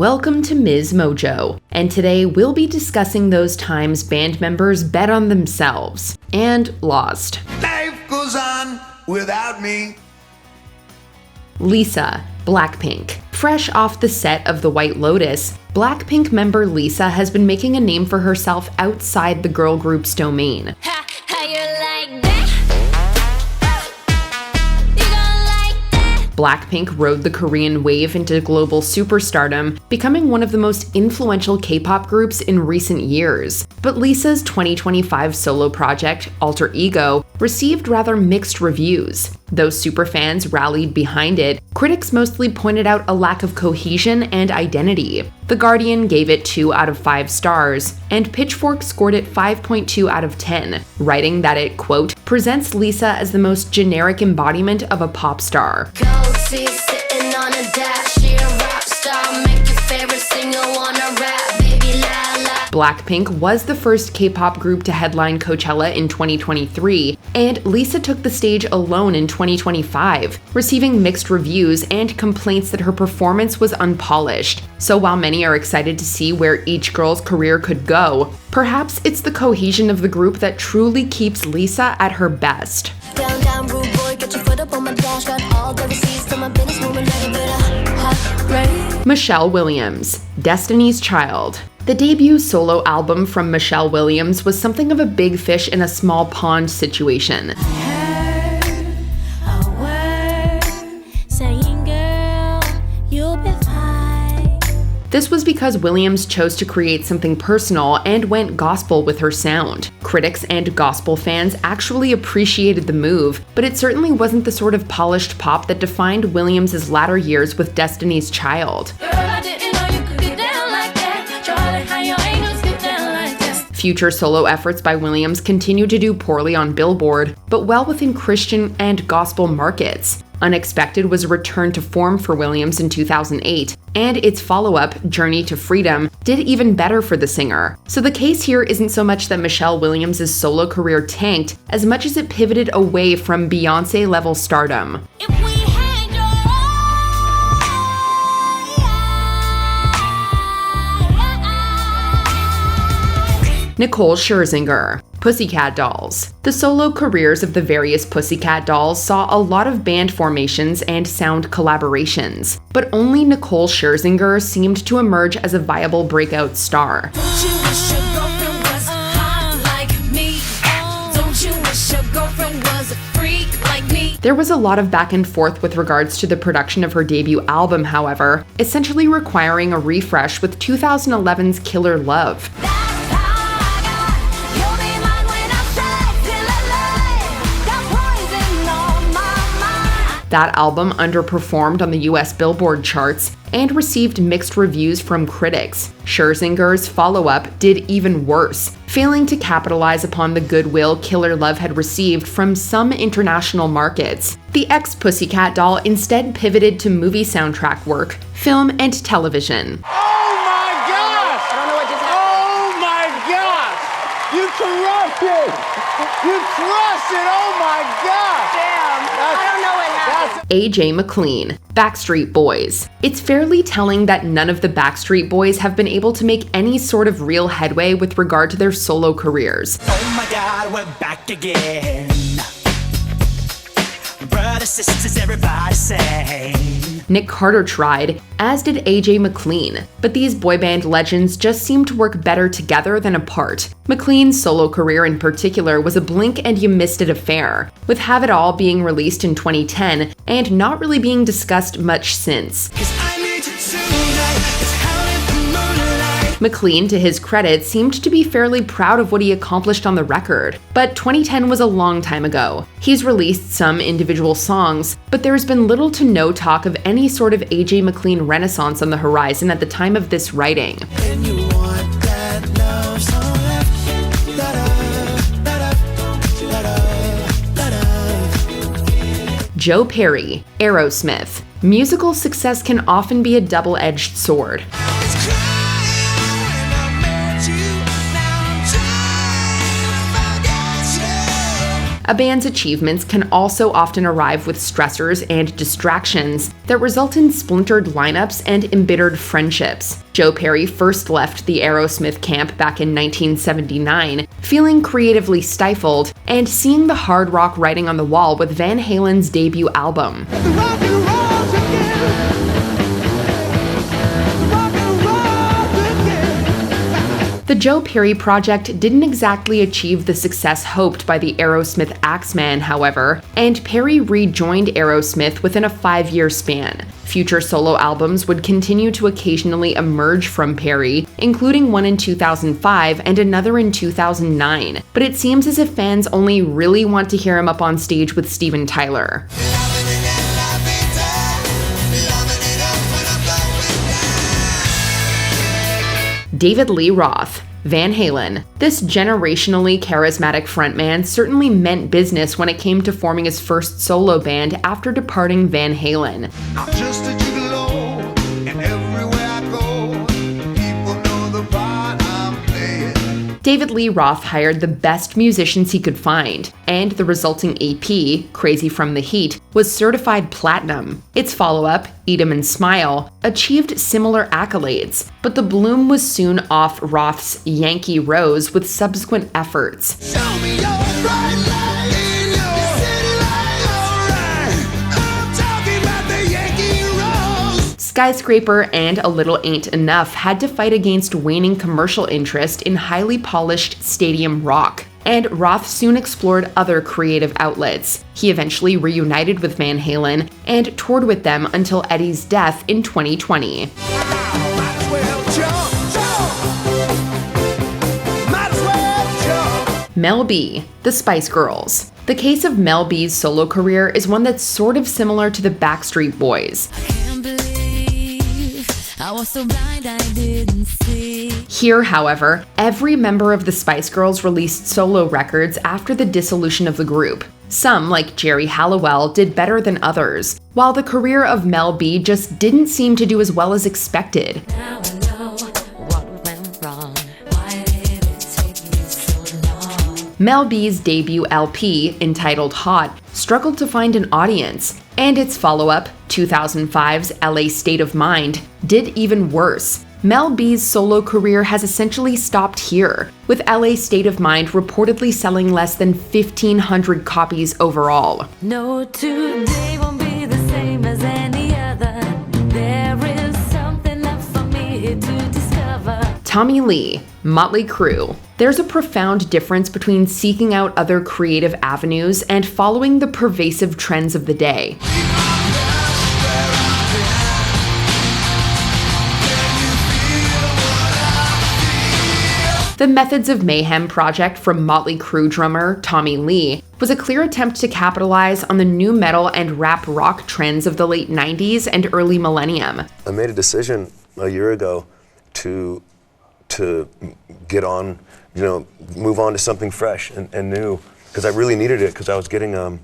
welcome to MsMojo, and today we'll be discussing those times band members bet on themselves and lost. Life goes on without me. Lisa, Blackpink. Fresh off the set of The White Lotus, Blackpink member Lisa has been making a name for herself outside the girl group's domain. Blackpink rode the Korean wave into global superstardom, becoming one of the most influential K-pop groups in recent years. But Lisa's 2025 solo project, Alter Ego, received rather mixed reviews. Though superfans rallied behind it, critics mostly pointed out a lack of cohesion and identity. The Guardian gave it 2 out of 5 stars, and Pitchfork scored it 5.2 out of 10, writing that it, quote, presents Lisa as the most generic embodiment of a pop star. Sitting on a dash, she a rock star, make your favorite singer wanna rap, baby la la. Blackpink was the first K-pop group to headline Coachella in 2023, and Lisa took the stage alone in 2025, receiving mixed reviews and complaints that her performance was unpolished. So while many are excited to see where each girl's career could go, perhaps it's the cohesion of the group that truly keeps Lisa at her best. Down, down, rude boy, get your foot up on my dash, got all the receipts to my business, woman, let it hot, ready? Michelle Williams, Destiny's Child. The debut solo album from Michelle Williams was something of a big fish in a small pond situation. This was because Williams chose to create something personal and went gospel with her sound. Critics and gospel fans actually appreciated the move, but it certainly wasn't the sort of polished pop that defined Williams' latter years with Destiny's Child. Future solo efforts by Williams continue to do poorly on Billboard, but well within Christian and gospel markets. Unexpected was a return to form for Williams in 2008, and its follow-up, Journey to Freedom, did even better for the singer. So the case here isn't so much that Michelle Williams' solo career tanked, as much as it pivoted away from Beyoncé-level stardom. Nicole Scherzinger, Pussycat Dolls. The solo careers of the various Pussycat Dolls saw a lot of band formations and sound collaborations, but only Nicole Scherzinger seemed to emerge as a viable breakout star. There was a lot of back and forth with regards to the production of her debut album, however, essentially requiring a refresh with 2011's Killer Love. That album underperformed on the US Billboard charts and received mixed reviews from critics. Scherzinger's follow-up did even worse, failing to capitalize upon the goodwill Killer Love had received from some international markets. The ex-Pussycat Doll instead pivoted to movie soundtrack work, film, and television. Oh my gosh! I don't know what just happened. Oh my gosh! You corrupted! You crushed it! Oh my gosh! Damn! I don't know what happened. AJ McLean, Backstreet Boys. It's fairly telling that none of the Backstreet Boys have been able to make any sort of real headway with regard to their solo careers. Oh my God, we're back again. Brothers, sisters, everybody say. Nick Carter tried, as did AJ McLean, but these boy band legends just seem to work better together than apart. McLean's solo career in particular was a blink and you missed it affair, with Have It All being released in 2010 and not really being discussed much since. McLean, to his credit, seemed to be fairly proud of what he accomplished on the record, but 2010 was a long time ago. He's released some individual songs, but there's been little to no talk of any sort of AJ McLean renaissance on the horizon at the time of this writing. Joe Perry, Aerosmith. Musical success can often be a double-edged sword. A band's achievements can also often arrive with stressors and distractions that result in splintered lineups and embittered friendships. Joe Perry first left the Aerosmith camp back in 1979, feeling creatively stifled and seeing the hard rock writing on the wall with Van Halen's debut album. The Joe Perry project didn't exactly achieve the success hoped by the Aerosmith Axeman, however, and Perry rejoined Aerosmith within a 5-year span. Future solo albums would continue to occasionally emerge from Perry, including one in 2005 and another in 2009, but it seems as if fans only really want to hear him up on stage with Steven Tyler. David Lee Roth, Van Halen. This generationally charismatic frontman certainly meant business when it came to forming his first solo band after departing Van Halen. I'm just a gigolo, and everywhere I go, people know the part I'm playing. David Lee Roth hired the best musicians he could find, and the resulting EP, Crazy from the Heat, was certified platinum. Its follow-up, Eat 'Em and Smile, achieved similar accolades, but the bloom was soon off Roth's Yankee Rose with subsequent efforts. Show me your bright light in your city light, alright. I'm talking about the Yankee Rose. Skyscraper and A Little Ain't Enough had to fight against waning commercial interest in highly polished stadium rock, and Roth soon explored other creative outlets. He eventually reunited with Van Halen and toured with them until Eddie's death in 2020. Might as well jump. Might as well jump. Mel B, the Spice Girls. The case of Mel B's solo career is one that's sort of similar to the Backstreet Boys. I was so blind I didn't see. Here, however, every member of the Spice Girls released solo records after the dissolution of the group. Some, like Jerry Halliwell, did better than others, while the career of Mel B just didn't seem to do as well as expected. Now I know what went wrong. Why did it take me so long? Mel B's debut LP, entitled Hot, struggled to find an audience, and its follow-up, 2005's LA State of Mind, did even worse. Mel B's solo career has essentially stopped here, with LA State of Mind reportedly selling less than 1,500 copies overall. No, today won't be the same as any other. There is something left for me to discover. Tommy Lee, Motley Crue. There's a profound difference between seeking out other creative avenues and following the pervasive trends of the day. The Methods of Mayhem project from Motley Crue drummer Tommy Lee was a clear attempt to capitalize on the nu metal and rap rock trends of the late 90s and early millennium. I made a decision a year ago to get on, move on to something fresh and new, because I really needed it, because I was getting, I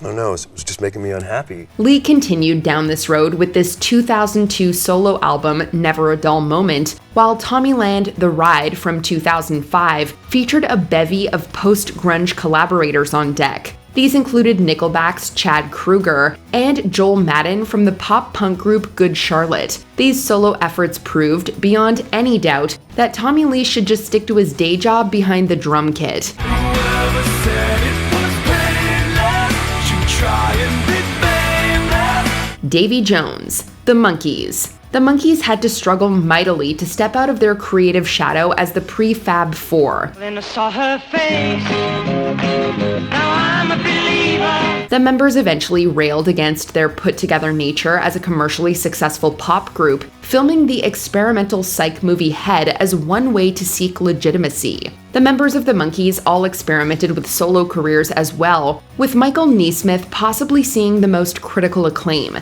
don't know, it was just making me unhappy. Lee continued down this road with this 2002 solo album, Never a Dull Moment, while Tommyland The Ride from 2005 featured a bevy of post-grunge collaborators on deck. These included Nickelback's Chad Kroeger and Joel Madden from the pop-punk group Good Charlotte. These solo efforts proved, beyond any doubt, that Tommy Lee should just stick to his day job behind the drum kit. Davy Jones, The Monkees. The Monkees had to struggle mightily to step out of their creative shadow as the Prefab Four. Then I saw her face. Now I'm a believer. The members eventually railed against their put-together nature as a commercially successful pop group, filming the experimental psych movie Head as one way to seek legitimacy. The members of the Monkees all experimented with solo careers as well, with Michael Nesmith possibly seeing the most critical acclaim.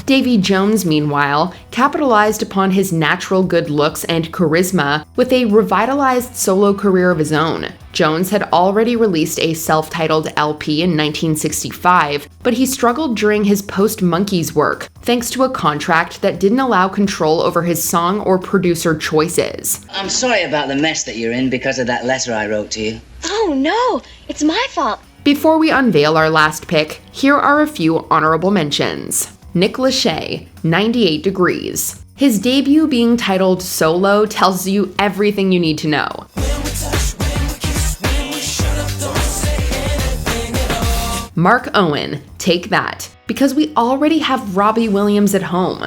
Davy Jones, meanwhile, capitalized upon his natural good looks and charisma with a revitalized solo career of his own. Jones had already released a self-titled LP in 1965, but he struggled during his post-Monkees work, thanks to a contract that didn't allow control over his song or producer choices. I'm sorry about the mess that you're in because of that letter I wrote to you. Oh no, it's my fault. Before we unveil our last pick, here are a few honorable mentions. Nick Lachey, 98 Degrees. His debut being titled Solo tells you everything you need to know. Mark Owen, Take That, because we already have Robbie Williams at home.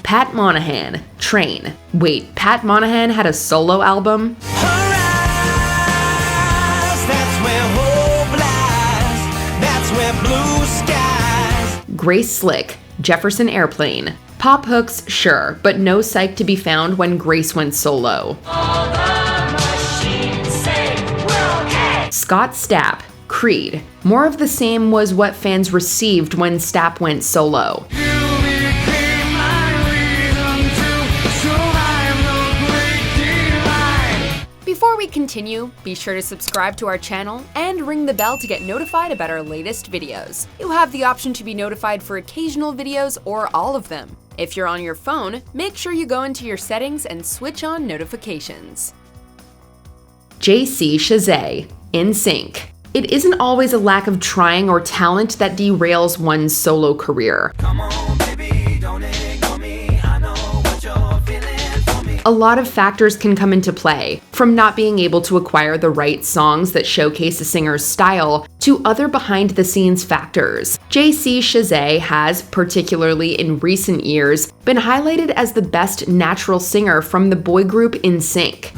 Pat Monahan, Train. Wait, Pat Monahan had a solo album? Grace Slick, Jefferson Airplane. Pop hooks, sure, but no psych to be found when Grace went solo. Scott Stapp, Creed. More of the same was what fans received when Stapp went solo. Before we continue, be sure to subscribe to our channel and ring the bell to get notified about our latest videos. You have the option to be notified for occasional videos or all of them. If you're on your phone, make sure you go into your settings and switch on notifications. JC Chasez, NSYNC. It isn't always a lack of trying or talent that derails one's solo career. A lot of factors can come into play, from not being able to acquire the right songs that showcase a singer's style to other behind-the-scenes factors. JC Chasez has, particularly in recent years, been highlighted as the best natural singer from the boy group NSYNC.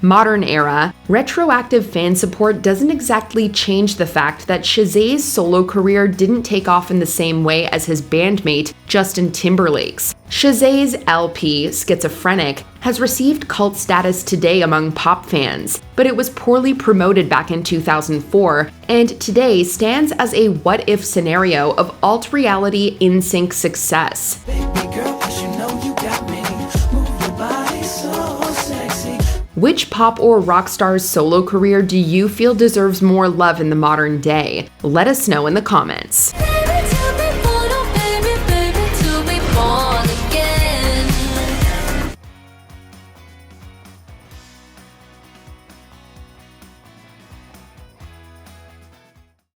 Modern era, retroactive fan support doesn't exactly change the fact that Chasez's solo career didn't take off in the same way as his bandmate, Justin Timberlake's. Chasez's LP, Schizophrenic, has received cult status today among pop fans, but it was poorly promoted back in 2004, and today stands as a what-if scenario of alt-reality NSYNC success. Which pop or rock star's solo career do you feel deserves more love in the modern day? Let us know in the comments.